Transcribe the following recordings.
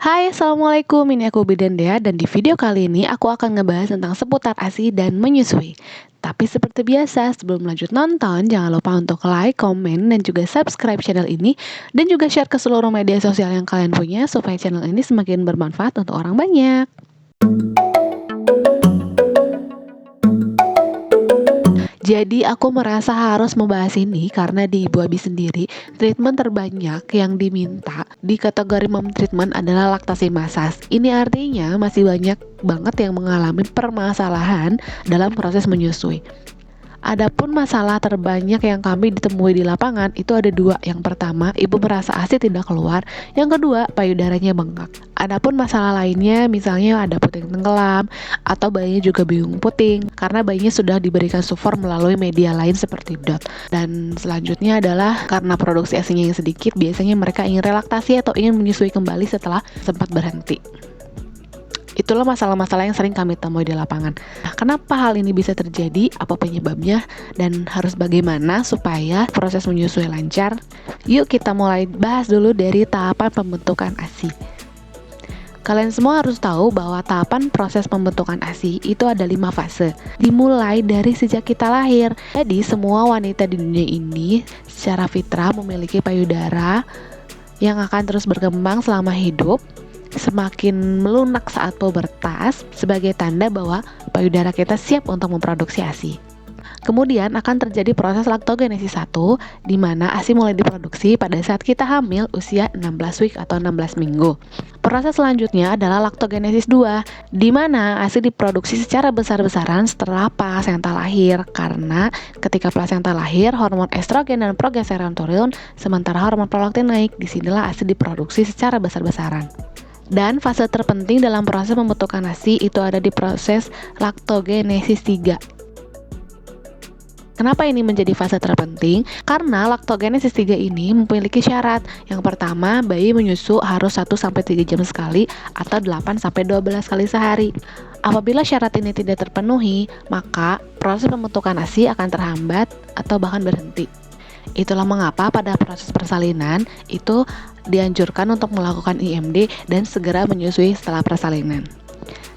Hai, Assalamualaikum, ini aku Bidendea dan di video kali ini aku akan ngebahas tentang seputar ASI dan menyusui. Tapi seperti biasa, sebelum lanjut nonton, jangan lupa untuk like, komen, dan juga subscribe channel ini dan juga share ke seluruh media sosial yang kalian punya supaya channel ini semakin bermanfaat untuk orang banyak. Jadi aku merasa harus membahas ini karena di Ibu Abi sendiri, treatment terbanyak yang diminta di kategori mom treatment adalah laktasi massage. Ini artinya masih banyak banget yang mengalami permasalahan dalam proses menyusui. Adapun masalah terbanyak yang kami ditemui di lapangan itu ada dua. Yang pertama, ibu merasa ASI tidak keluar. Yang kedua, payudaranya bengkak. Adapun masalah lainnya, misalnya ada puting tenggelam atau bayinya juga bingung puting karena bayinya sudah diberikan sufor melalui media lain seperti DOT. Dan selanjutnya adalah karena produksi ASInya yang sedikit, biasanya mereka ingin relaksasi atau ingin menyusui kembali setelah sempat berhenti. Itulah masalah-masalah yang sering kami temui di lapangan. Nah, kenapa hal ini bisa terjadi? Apa penyebabnya? Dan harus bagaimana supaya proses menyusui lancar? Yuk kita mulai bahas dulu dari tahapan pembentukan ASI. Kalian semua harus tahu bahwa tahapan proses pembentukan ASI itu ada 5 fase. Dimulai dari sejak kita lahir. Jadi semua wanita di dunia ini secara fitrah memiliki payudara yang akan terus berkembang selama hidup. Semakin melunak saat pubertas sebagai tanda bahwa payudara kita siap untuk memproduksi ASI. Kemudian akan terjadi proses laktogenesis 1 di mana ASI mulai diproduksi pada saat kita hamil usia 16 week atau 16 minggu. Proses selanjutnya adalah laktogenesis 2 di mana ASI diproduksi secara besar-besaran setelah plasenta lahir karena ketika plasenta lahir hormon estrogen dan progesteron turun sementara hormon prolaktin naik. Disinilah ASI diproduksi secara besar-besaran. Dan fase terpenting dalam proses pembentukan ASI itu ada di proses laktogenesis 3. Kenapa ini menjadi fase terpenting? Karena laktogenesis 3 ini memiliki syarat. Yang pertama, bayi menyusu harus 1-3 jam sekali atau 8-12 kali sehari. Apabila syarat ini tidak terpenuhi, maka proses pembentukan ASI akan terhambat atau bahkan berhenti. Itulah mengapa pada proses persalinan itu dianjurkan untuk melakukan IMD dan segera menyusui setelah persalinan.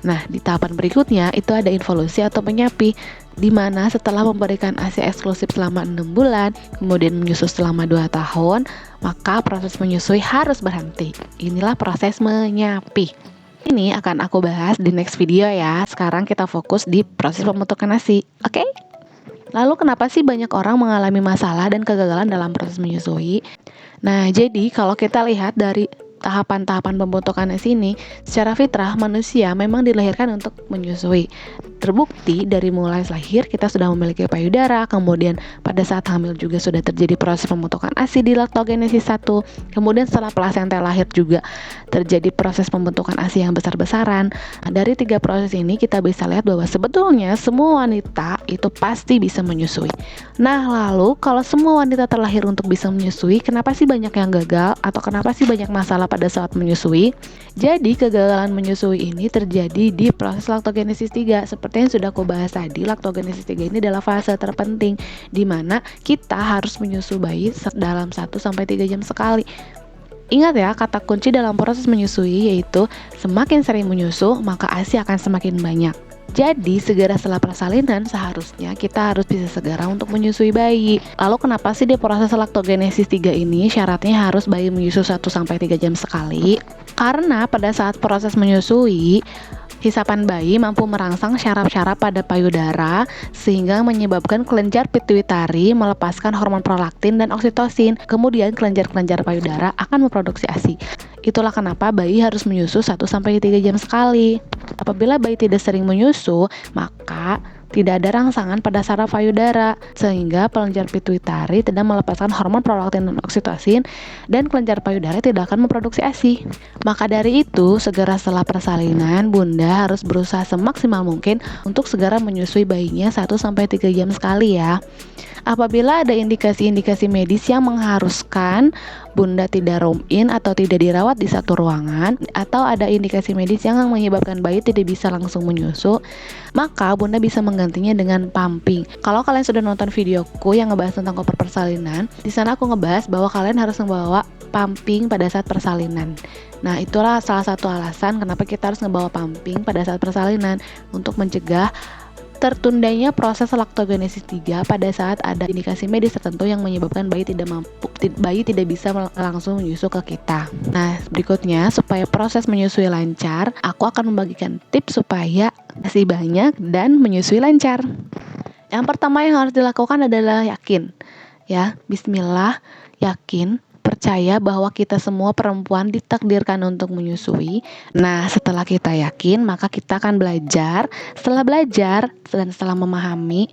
Nah, di tahapan berikutnya itu ada involusi atau penyapi, di mana setelah memberikan ASI eksklusif selama 6 bulan, kemudian menyusu selama 2 tahun, maka proses menyusui harus berhenti. Inilah proses menyapi. Ini akan aku bahas di next video ya. Sekarang kita fokus di proses pembentukan ASI, oke? Lalu kenapa sih banyak orang mengalami masalah dan kegagalan dalam proses menyusui? Nah, jadi kalau kita lihat dari tahapan-tahapan pembentukan ASI ini, secara fitrah manusia memang dilahirkan untuk menyusui. Terbukti dari mulai lahir kita sudah memiliki payudara, kemudian pada saat hamil juga sudah terjadi proses pembentukan ASI di laktogenesis 1, kemudian setelah plasenta lahir juga terjadi proses pembentukan ASI yang besar-besaran. Nah, dari 3 proses ini kita bisa lihat bahwa sebetulnya semua wanita itu pasti bisa menyusui. Nah, lalu kalau semua wanita terlahir untuk bisa menyusui, kenapa sih banyak yang gagal atau kenapa sih banyak masalah pada saat menyusui? Jadi kegagalan menyusui ini terjadi di proses laktogenesis 3. Seperti yang sudah aku bahas tadi, laktogenesis 3 ini adalah fase terpenting di mana kita harus menyusu bayi dalam 1-3 jam sekali. Ingat ya, kata kunci dalam proses menyusui yaitu semakin sering menyusu, maka ASI akan semakin banyak. Jadi segera setelah persalinan seharusnya kita harus bisa segera untuk menyusui bayi. Lalu kenapa sih di proses laktogenesis 3 ini syaratnya harus bayi menyusu 1-3 jam sekali? Karena pada saat proses menyusui, hisapan bayi mampu merangsang syaraf-syaraf pada payudara sehingga menyebabkan kelenjar pituitari melepaskan hormon prolaktin dan oksitosin. Kemudian kelenjar-kelenjar payudara akan memproduksi ASI. Itulah kenapa bayi harus menyusu 1-3 jam sekali. Apabila bayi tidak sering menyusu, maka tidak ada rangsangan pada saraf payudara sehingga kelenjar pituitari tidak melepaskan hormon prolaktin dan oksitosin dan kelenjar payudara tidak akan memproduksi ASI. Maka dari itu, segera setelah persalinan, bunda harus berusaha semaksimal mungkin untuk segera menyusui bayinya 1-3 jam sekali ya. Apabila ada indikasi-indikasi medis yang mengharuskan bunda tidak room in atau tidak dirawat di satu ruangan, atau ada indikasi medis yang menyebabkan bayi tidak bisa langsung menyusu, maka bunda bisa menggantinya dengan pumping. Kalau kalian sudah nonton videoku yang ngebahas tentang koper persalinan, di sana aku ngebahas bahwa kalian harus membawa pumping pada saat persalinan. Nah, itulah salah satu alasan kenapa kita harus ngebawa pumping pada saat persalinan, untuk mencegah tertundanya proses laktogenesis 3 pada saat ada indikasi medis tertentu yang menyebabkan bayi tidak bisa langsung menyusu ke kita. Nah, berikutnya supaya proses menyusui lancar, aku akan membagikan tips supaya ASI banyak dan menyusui lancar. Yang pertama yang harus dilakukan adalah yakin. Ya, bismillah, yakin, percaya bahwa kita semua perempuan ditakdirkan untuk menyusui. Nah, setelah kita yakin, maka kita akan belajar. Setelah belajar dan setelah memahami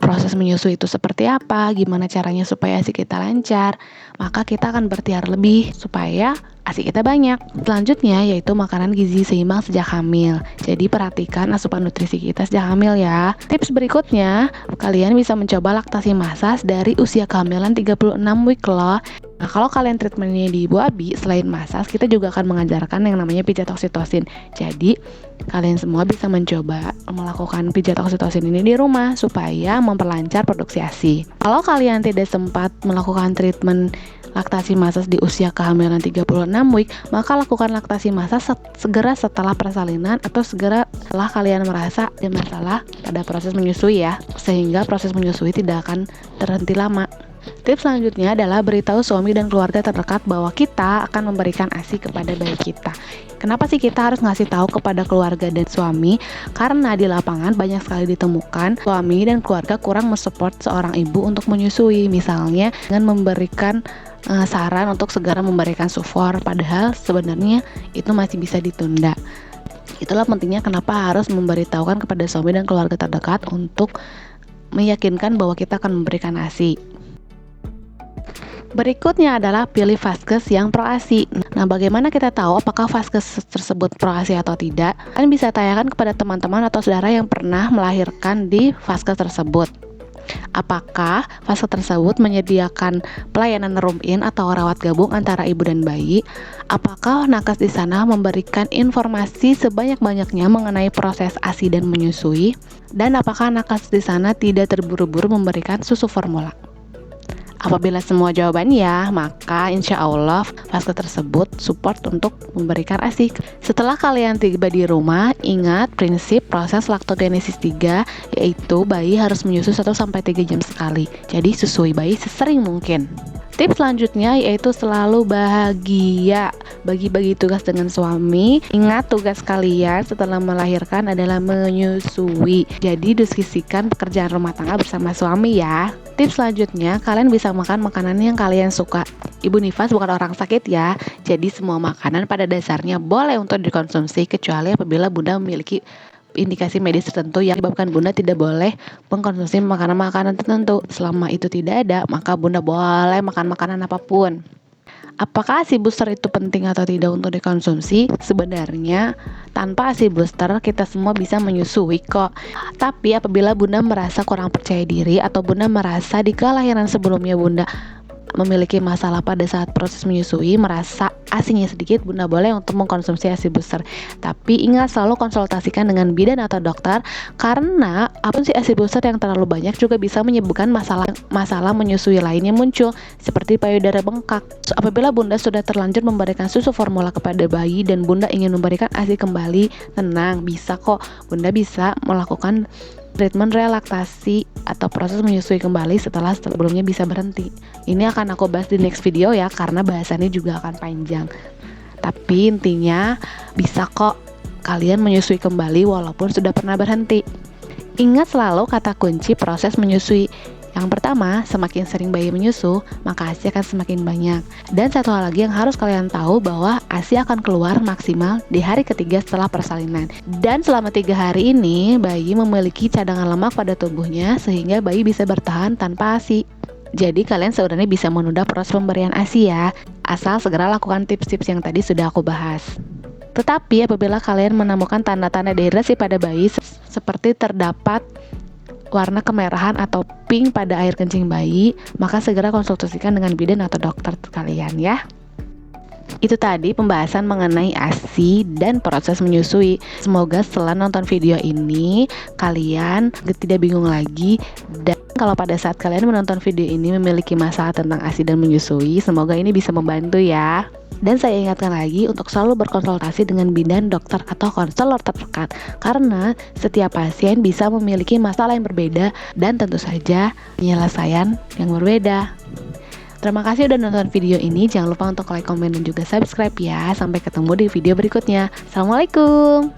proses menyusui itu seperti apa, gimana caranya supaya ASI kita lancar, maka kita akan berikhtiar lebih supaya ASI kita banyak. Selanjutnya yaitu makanan gizi seimbang sejak hamil. Jadi perhatikan asupan nutrisi kita sejak hamil ya. Tips berikutnya, kalian bisa mencoba laktasi massas dari usia kehamilan 36 week loh. Nah, kalau kalian treatmentnya di Ibu Abi, selain massage, kita juga akan mengajarkan yang namanya pijat oksitosin. Jadi, kalian semua bisa mencoba melakukan pijat oksitosin ini di rumah supaya memperlancar produksi ASI. Kalau kalian tidak sempat melakukan treatment laktasi massage di usia kehamilan 36 week, maka lakukan laktasi massage segera setelah persalinan atau segera setelah kalian merasa ada masalah pada proses menyusui ya, sehingga proses menyusui tidak akan terhenti lama. Tips selanjutnya adalah beritahu suami dan keluarga terdekat bahwa kita akan memberikan ASI kepada bayi kita. Kenapa sih kita harus ngasih tahu kepada keluarga dan suami? Karena di lapangan banyak sekali ditemukan suami dan keluarga kurang mensupport seorang ibu untuk menyusui, misalnya dengan memberikan saran untuk segera memberikan sufor, padahal sebenarnya itu masih bisa ditunda. Itulah pentingnya kenapa harus memberitahukan kepada suami dan keluarga terdekat untuk meyakinkan bahwa kita akan memberikan ASI. Berikutnya adalah pilih vaskes yang pro ASI. Nah, bagaimana kita tahu apakah vaskes tersebut pro ASI atau tidak? Kalian bisa tanyakan kepada teman-teman atau saudara yang pernah melahirkan di vaskes tersebut. Apakah vaskes tersebut menyediakan pelayanan room in atau rawat gabung antara ibu dan bayi? Apakah nakes di sana memberikan informasi sebanyak-banyaknya mengenai proses ASI dan menyusui? Dan apakah nakes di sana tidak terburu-buru memberikan susu formula? Apabila semua jawaban ya, maka insya Allah vaskes tersebut support untuk memberikan ASI. Setelah kalian tiba di rumah, ingat prinsip proses laktogenesis 3, yaitu bayi harus menyusu 1-3 jam sekali. Jadi susui bayi sesering mungkin. Tips selanjutnya yaitu selalu bahagia, bagi-bagi tugas dengan suami. Ingat tugas kalian setelah melahirkan adalah menyusui. Jadi diskusikan pekerjaan rumah tangga bersama suami ya. Tips selanjutnya, kalian bisa makan makanan yang kalian suka. Ibu nifas bukan orang sakit ya. Jadi semua makanan pada dasarnya boleh untuk dikonsumsi kecuali apabila bunda memiliki indikasi medis tertentu yang menyebabkan bunda tidak boleh mengkonsumsi makanan-makanan tertentu. Selama itu tidak ada, maka bunda boleh makan makanan apapun. Apakah ASI booster itu penting atau tidak untuk dikonsumsi? Sebenarnya tanpa ASI booster kita semua bisa menyusui kok. Tapi apabila bunda merasa kurang percaya diri atau bunda merasa di kelahiran sebelumnya bunda memiliki masalah pada saat proses menyusui, merasa ASInya sedikit, bunda boleh untuk mengkonsumsi ASI booster. Tapi ingat selalu konsultasikan dengan bidan atau dokter, karena apapun sih ASI booster yang terlalu banyak juga bisa menyebabkan masalah menyusui lainnya muncul, seperti payudara bengkak. Apabila bunda sudah terlanjur memberikan susu formula kepada bayi dan bunda ingin memberikan ASI kembali, tenang, bisa kok. Bunda bisa melakukan treatment relaksasi atau proses menyusui kembali setelah sebelumnya bisa berhenti. Ini akan aku bahas di next video ya, karena bahasannya juga akan panjang. Tapi intinya bisa kok kalian menyusui kembali walaupun sudah pernah berhenti. Ingat selalu kata kunci proses menyusui. Yang pertama, semakin sering bayi menyusu, maka ASI akan semakin banyak. Dan satu hal lagi yang harus kalian tahu bahwa ASI akan keluar maksimal di hari ketiga setelah persalinan. Dan selama 3 hari ini, bayi memiliki cadangan lemak pada tubuhnya sehingga bayi bisa bertahan tanpa ASI. Jadi kalian sebenarnya bisa menunda proses pemberian ASI ya, asal segera lakukan tips-tips yang tadi sudah aku bahas. Tetapi apabila kalian menemukan tanda-tanda dehidrasi pada bayi seperti terdapat warna kemerahan atau pink pada air kencing bayi, maka segera konsultasikan dengan bidan atau dokter sekalian ya. Itu tadi pembahasan mengenai ASI dan proses menyusui. Semoga setelah nonton video ini kalian tidak bingung lagi, dan kalau pada saat kalian menonton video ini memiliki masalah tentang ASI dan menyusui, semoga ini bisa membantu ya. Dan saya ingatkan lagi untuk selalu berkonsultasi dengan bidan, dokter, atau konselor terdekat, karena setiap pasien bisa memiliki masalah yang berbeda dan tentu saja penyelesaian yang berbeda. Terima kasih udah nonton video ini. Jangan lupa untuk like, komen, dan juga subscribe ya. Sampai ketemu di video berikutnya. Assalamualaikum.